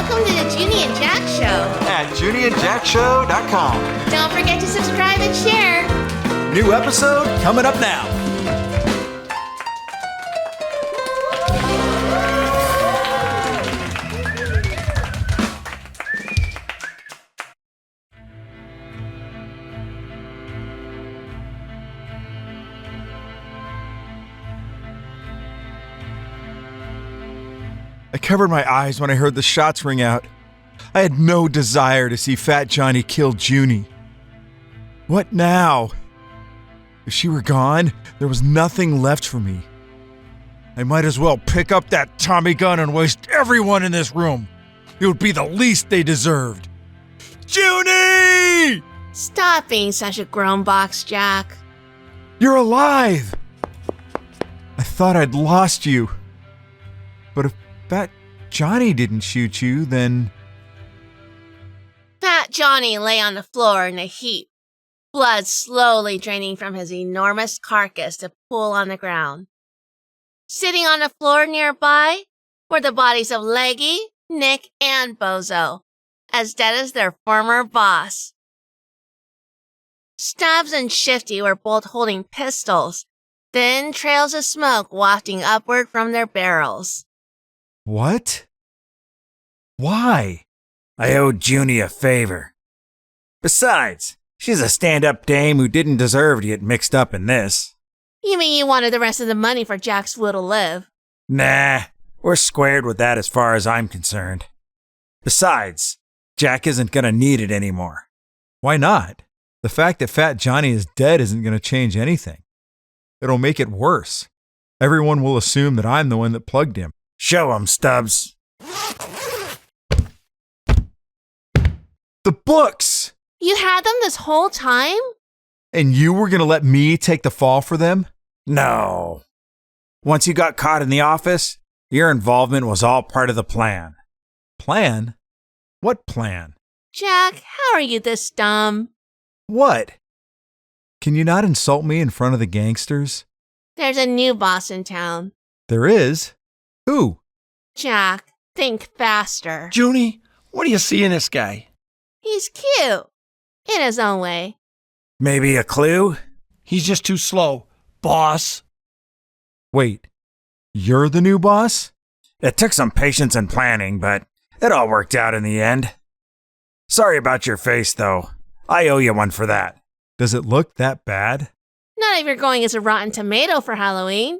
welcome to the Junie and Jack Show at JunieandJackShow.com. Don't forget to subscribe and share. New episode coming up now. I covered my eyes when I heard the shots ring out. I had no desire to see Fat Johnny kill Junie. What now? If she were gone, there was nothing left for me. I might as well pick up that Tommy gun and waste everyone in this room. It would be the least they deserved. Junie! Stop being such a grown box, Jack. You're alive! I thought I'd lost you. But if Fat Johnny didn't shoot you, then... Fat Johnny lay on the floor in a heap, blood slowly draining from his enormous carcass to pool on the ground. Sitting on the floor nearby were the bodies of Leggy, Nick, and Bozo, as dead as their former boss. Stubbs and Shifty were both holding pistols, thin trails of smoke wafting upward from their barrels. What? Why? I owed Junie a favor. Besides, she's a stand-up dame who didn't deserve to get mixed up in this. You mean you wanted the rest of the money for Jack's will to live? Nah, we're squared with that as far as I'm concerned. Besides, Jack isn't gonna need it anymore. Why not? The fact that Fat Johnny is dead isn't going to change anything. It'll make it worse. Everyone will assume that I'm the one that plugged him. Show him, Stubbs. The books! You had them this whole time? And you were going to let me take the fall for them? No. Once you got caught in the office, your involvement was all part of the plan. Plan? What plan? Jack, how are you this dumb? What? Can you not insult me in front of the gangsters? There's a new boss in town. There is? Who? Jack, think faster. Junie, what do you see in this guy? He's cute. In his own way. Maybe a clue? He's just too slow. Boss. Wait, you're the new boss? It took some patience and planning, but it all worked out in the end. Sorry about your face, though. I owe you one for that. Does it look that bad? Not if you're going as a rotten tomato for Halloween.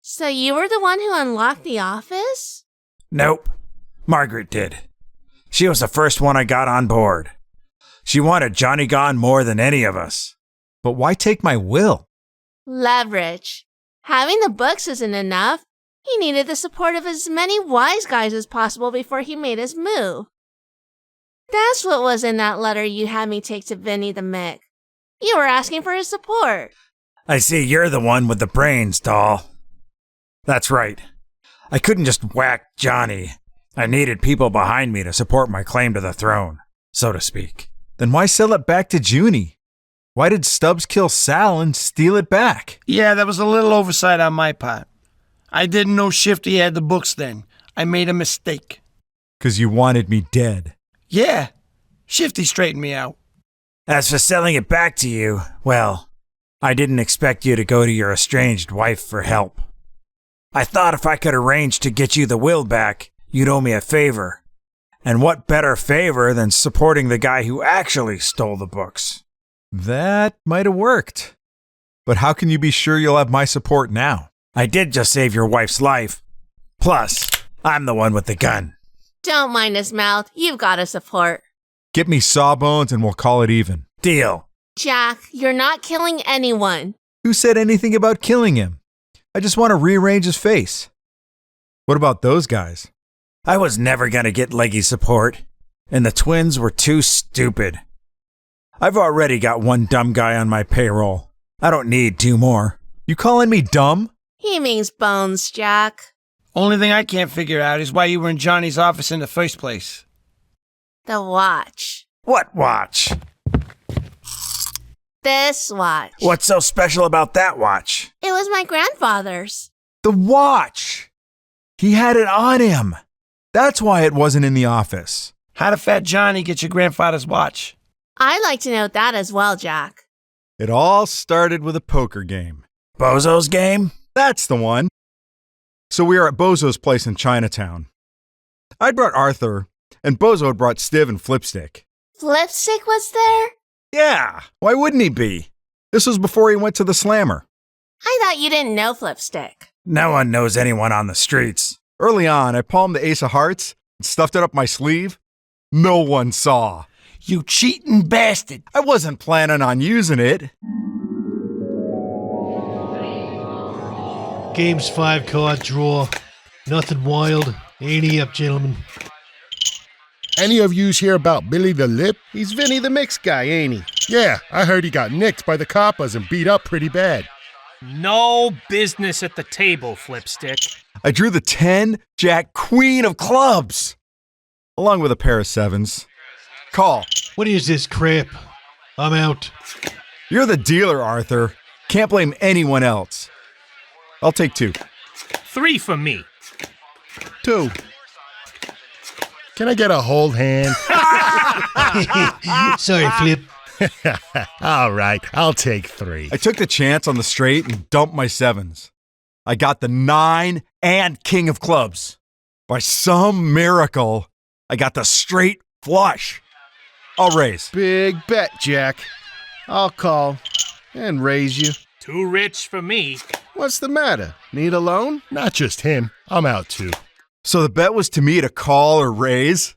So you were the one who unlocked the office? Nope. Margaret did. She was the first one I got on board. She wanted Johnny gone more than any of us. But why take my will? Leverage. Having the books isn't enough. He needed the support of as many wise guys as possible before he made his move. That's what was in that letter you had me take to Bini the Mick. You were asking for his support. I see you're the one with the brains, doll. That's right. I couldn't just whack Johnny. I needed people behind me to support my claim to the throne, so to speak. Then why sell it back to Junie? Why did Stubbs kill Sal and steal it back? Yeah, that was a little oversight on my part. I didn't know Shifty had the books then. I made a mistake. 'Cause you wanted me dead. Yeah, Shifty straightened me out. As for selling it back to you, well, I didn't expect you to go to your estranged wife for help. I thought if I could arrange to get you the will back, you'd owe me a favor. And what better favor than supporting the guy who actually stole the books? That might have worked. But how can you be sure you'll have my support now? I did just save your wife's life. Plus, I'm the one with the gun. Don't mind his mouth. You've got his support. Get me Sawbones and we'll call it even. Deal. Jack, you're not killing anyone. Who said anything about killing him? I just want to rearrange his face. What about those guys? I was never gonna get Leggy's support, and the twins were too stupid. I've already got one dumb guy on my payroll. I don't need two more. You calling me dumb? He means bones, Jack. Only thing I can't figure out is why you were in Johnny's office in the first place. The watch. What watch? This watch. What's so special about that watch? It was my grandfather's. The watch! He had it on him. That's why it wasn't in the office. How did Fat Johnny get your grandfather's watch? I'd like to know that as well, Jack. It all started with a poker game. Bozo's game? That's the one. So we were at Bozo's place in Chinatown. I'd brought Arthur, and Bozo had brought Stiv and Flipstick. Flipstick was there? Yeah, why wouldn't he be? This was before he went to the Slammer. I thought you didn't know Flipstick. No one knows anyone on the streets. Early on, I palmed the ace of hearts and stuffed it up my sleeve. No one saw. You cheating bastard. I wasn't planning on using it. Game's 5-card draw. Nothing wild. Ante up, gentlemen. Any of yous hear about Billy the Lip? He's Vinny the Mix guy, ain't he? Yeah, I heard he got nicked by the coppers and beat up pretty bad. No business at the table, Flipstick. I drew the 10, Jack, Queen of clubs, along with a pair of sevens. Call. What is this crap? I'm out. You're the dealer, Arthur. Can't blame anyone else. I'll take 2. 3 for me. 2. Can I get a hold hand? Sorry, Flip. All right, I'll take 3. I took the chance on the straight and dumped my sevens. I got the 9 and king of clubs. By some miracle, I got the straight flush. I'll raise. Big bet, Jack. I'll call and raise you. Too rich for me. What's the matter? Need a loan? Not just him. I'm out too. So the bet was to me to call or raise?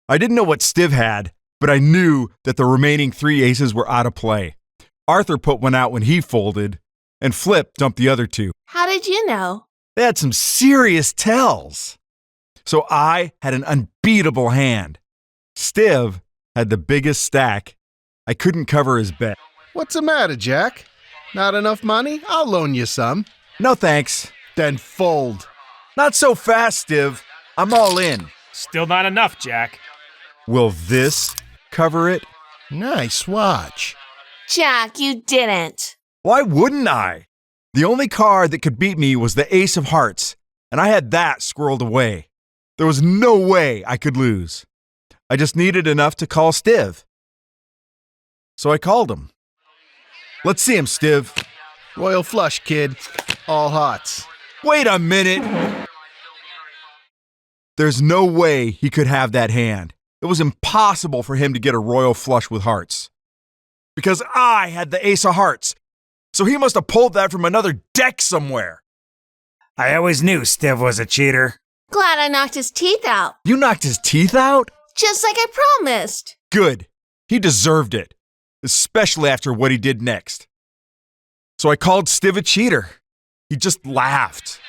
I didn't know what Stiv had, but I knew that the remaining 3 aces were out of play. Arthur put one out when he folded, and Flip dumped the other 2. How did you know? They had some serious tells. So I had an unbeatable hand. Stiv had the biggest stack. I couldn't cover his bet. What's the matter, Jack? Not enough money? I'll loan you some. No thanks. Then fold. Not so fast, Stiv. I'm all in. Still not enough, Jack. Will this cover it? Nice watch. Jack, you didn't. Why wouldn't I? The only card that could beat me was the ace of hearts, and I had that squirreled away. There was no way I could lose. I just needed enough to call Stiv. So I called him. Let's see him, Stiv. Royal flush, kid. All hearts. Wait a minute. There's no way he could have that hand. It was impossible for him to get a royal flush with hearts. Because I had the ace of hearts. So he must have pulled that from another deck somewhere. I always knew Stiv was a cheater. Glad I knocked his teeth out. You knocked his teeth out? Just like I promised. Good. He deserved it. Especially after what he did next. So I called Stiv a cheater. He just laughed.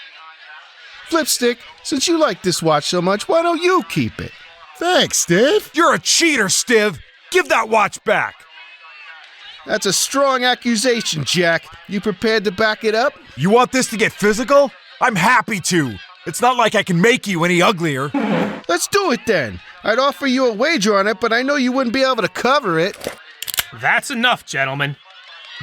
Flipstick, since you like this watch so much, why don't you keep it? Thanks, Stiv. You're a cheater, Stiv. Give that watch back. That's a strong accusation, Jack. You prepared to back it up? You want this to get physical? I'm happy to. It's not like I can make you any uglier. Let's do it then. I'd offer you a wager on it, but I know you wouldn't be able to cover it. That's enough, gentlemen.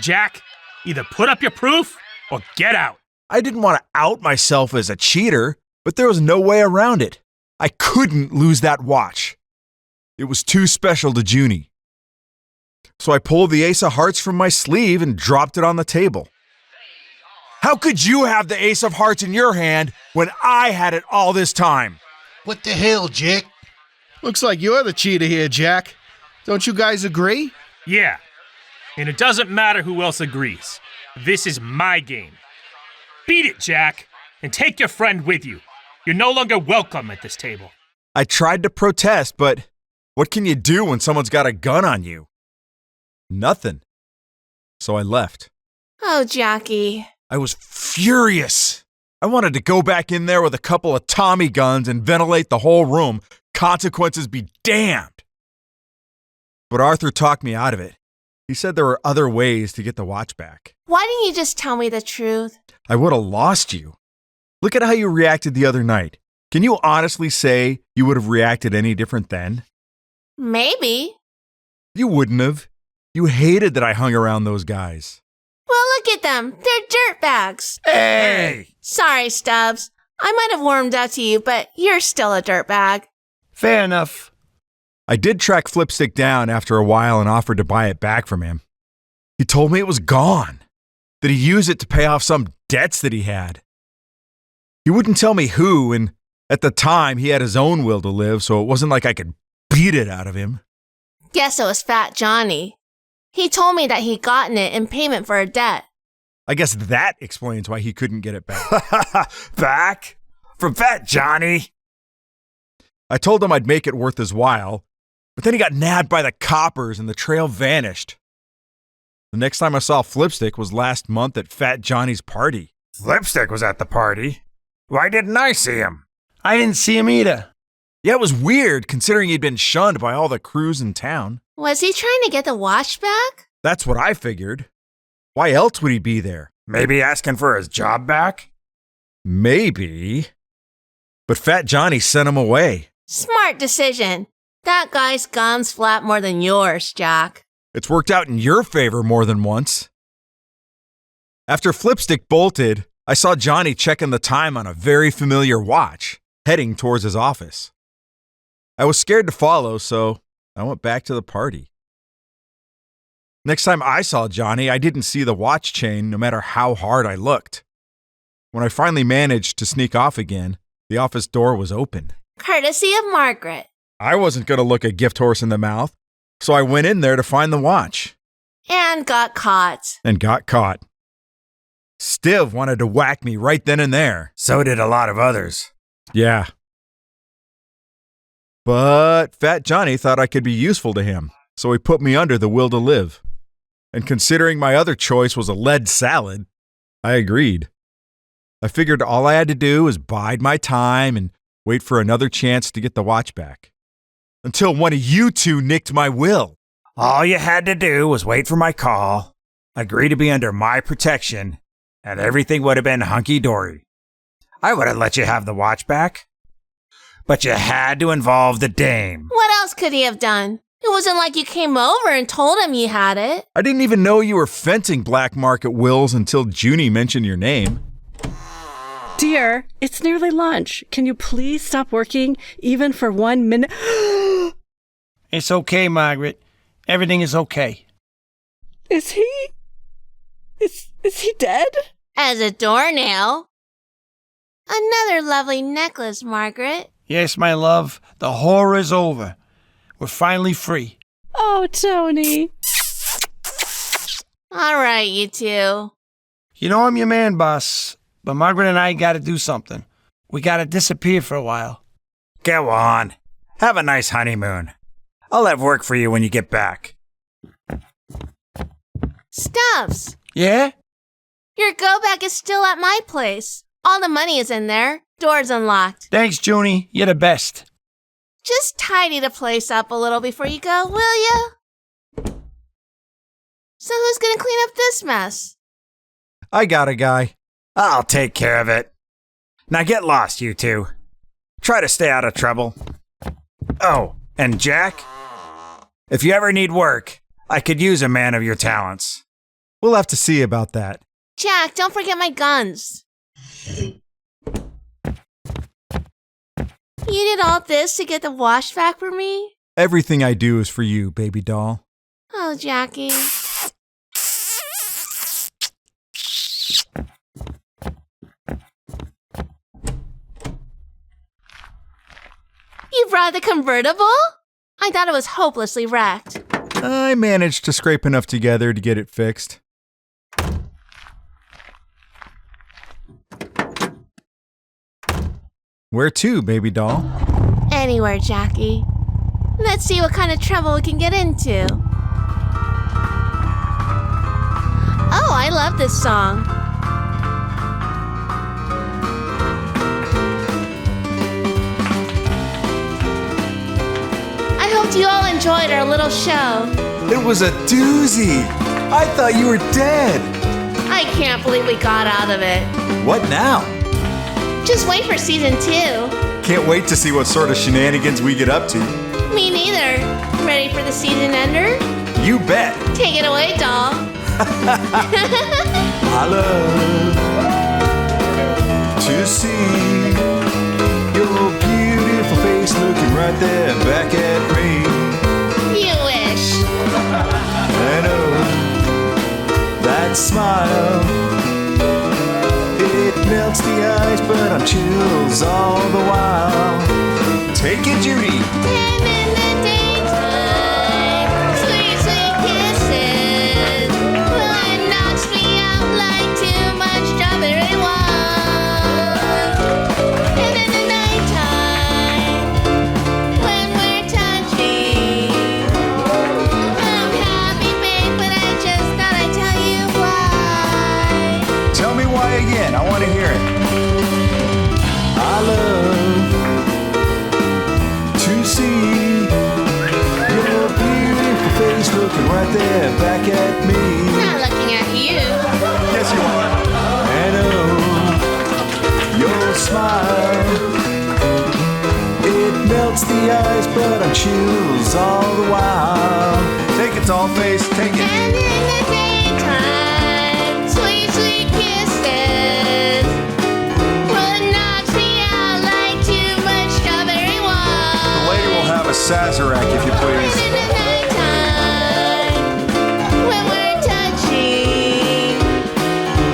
Jack, either put up your proof or get out. I didn't want to out myself as a cheater, but there was no way around it. I couldn't lose that watch. It was too special to Junie. So I pulled the ace of hearts from my sleeve and dropped it on the table. How could you have the ace of hearts in your hand when I had it all this time? What the hell, Jack? Looks like you're the cheater here, Jack. Don't you guys agree? Yeah, and it doesn't matter who else agrees. This is my game. Beat it, Jack, and take your friend with you. You're no longer welcome at this table. I tried to protest, but what can you do when someone's got a gun on you? Nothing. So I left. Oh, Jackie. I was furious. I wanted to go back in there with a couple of Tommy guns and ventilate the whole room. Consequences be damned. But Arthur talked me out of it. He said there were other ways to get the watch back. Why didn't you just tell me the truth? I would have lost you. Look at how you reacted the other night. Can you honestly say you would have reacted any different then? Maybe. You wouldn't have. You hated that I hung around those guys. Well, look at them. They're dirtbags. Hey! Sorry, Stubbs. I might have warmed up to you, but you're still a dirtbag. Fair enough. I did track Flipstick down after a while and offered to buy it back from him. He told me it was gone, that he used it to pay off some debts that he had. He wouldn't tell me who, and at the time he had his own will to live, so it wasn't like I could beat it out of him. Guess it was Fat Johnny. He told me that he'd gotten it in payment for a debt. I guess that explains why he couldn't get it back. Back? From Fat Johnny? I told him I'd make it worth his while, but then he got nabbed by the coppers and the trail vanished. The next time I saw Flipstick was last month at Fat Johnny's party. Flipstick was at the party. Why didn't I see him? I didn't see him either. Yeah, it was weird considering he'd been shunned by all the crews in town. Was he trying to get the watch back? That's what I figured. Why else would he be there? Maybe asking for his job back? Maybe. But Fat Johnny sent him away. Smart decision. That guy's guns flap more than yours, Jack. It's worked out in your favor more than once. After Flipstick bolted, I saw Johnny checking the time on a very familiar watch, heading towards his office. I was scared to follow, so I went back to the party. Next time I saw Johnny, I didn't see the watch chain no matter how hard I looked. When I finally managed to sneak off again, the office door was open. Courtesy of Margaret. I wasn't going to look a gift horse in the mouth, so I went in there to find the watch. And got caught. And got caught. Stiv wanted to whack me right then and there. So did a lot of others. Yeah. But Fat Johnny thought I could be useful to him, so he put me under the will to live. And considering my other choice was a lead salad, I agreed. I figured all I had to do was bide my time and wait for another chance to get the watch back. Until one of you two nicked my will. All you had to do was wait for my call, agree to be under my protection, and everything would have been hunky-dory. I would have let you have the watch back. But you had to involve the dame. What else could he have done? It wasn't like you came over and told him you had it. I didn't even know you were fencing black market wills until Junie mentioned your name. Dear, it's nearly lunch. Can you please stop working, even for 1 minute? It's okay, Margaret. Everything is okay. Is he dead? As a doornail. Another lovely necklace, Margaret. Yes, my love, the horror is over. We're finally free. Oh, Tony. All right, you two. You know I'm your man, boss, but Margaret and I gotta do something. We gotta disappear for a while. Go on. Have a nice honeymoon. I'll have work for you when you get back. Stubbs. Yeah? Your go-back is still at my place. All the money is in there. Door's unlocked. Thanks, Junie. You're the best. Just tidy the place up a little before you go, will ya? So who's gonna clean up this mess? I got a guy. I'll take care of it. Now get lost, you two. Try to stay out of trouble. Oh, and Jack? If you ever need work, I could use a man of your talents. We'll have to see about that. Jack, don't forget my guns. You did all this to get the wash back for me? Everything I do is for you, baby doll. Oh, Jackie. You brought the convertible? I thought it was hopelessly wrecked. I managed to scrape enough together to get it fixed. Where to, baby doll? Anywhere, Jackie. Let's see what kind of trouble we can get into. Oh, I love this song. I hope you all enjoyed our little show. It was a doozy. I thought you were dead. I can't believe we got out of it. What now? Just wait for season 2. Can't wait to see what sort of shenanigans we get up to. Me neither. Ready for the season ender? You bet. Take it away, doll. I love to see right there back at me. You wish. I know that smile, it melts the ice, but I'm chills all the while. Take it, Junie. And in the daytime, sweet, sweet kisses. One knocks me out like too much strawberry wine. And in the nighttime, when we're touching, I'm happy, babe, but I just thought I'd tell you why. Tell me why again. I want to hear it. I love to see your beautiful face looking right there back at me. Not looking at you. Yes, you are. And oh, your smile, it melts the ice, but I'm chills all the while. Take it, tall face, take it. And in the daytime, sweet, sweet kisses. What knocks me out like too much strawberry wine. Later we'll have a Sazerac, if you And please. in the nighttime, when we're touching,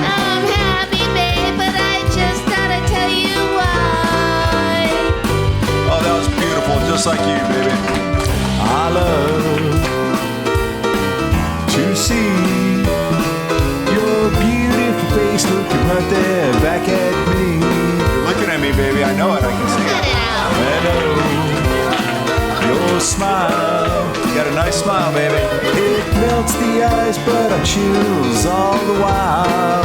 I'm happy, babe, but I just thought I'd tell you why. Oh, that was beautiful, just like you, baby. I love to see your beautiful face looking right there back at me. You're looking at me, baby. I know it. I can see Cut it. it out. And oh, your smile. You got a nice smile, baby. It melts the ice, but I'm chills all the while.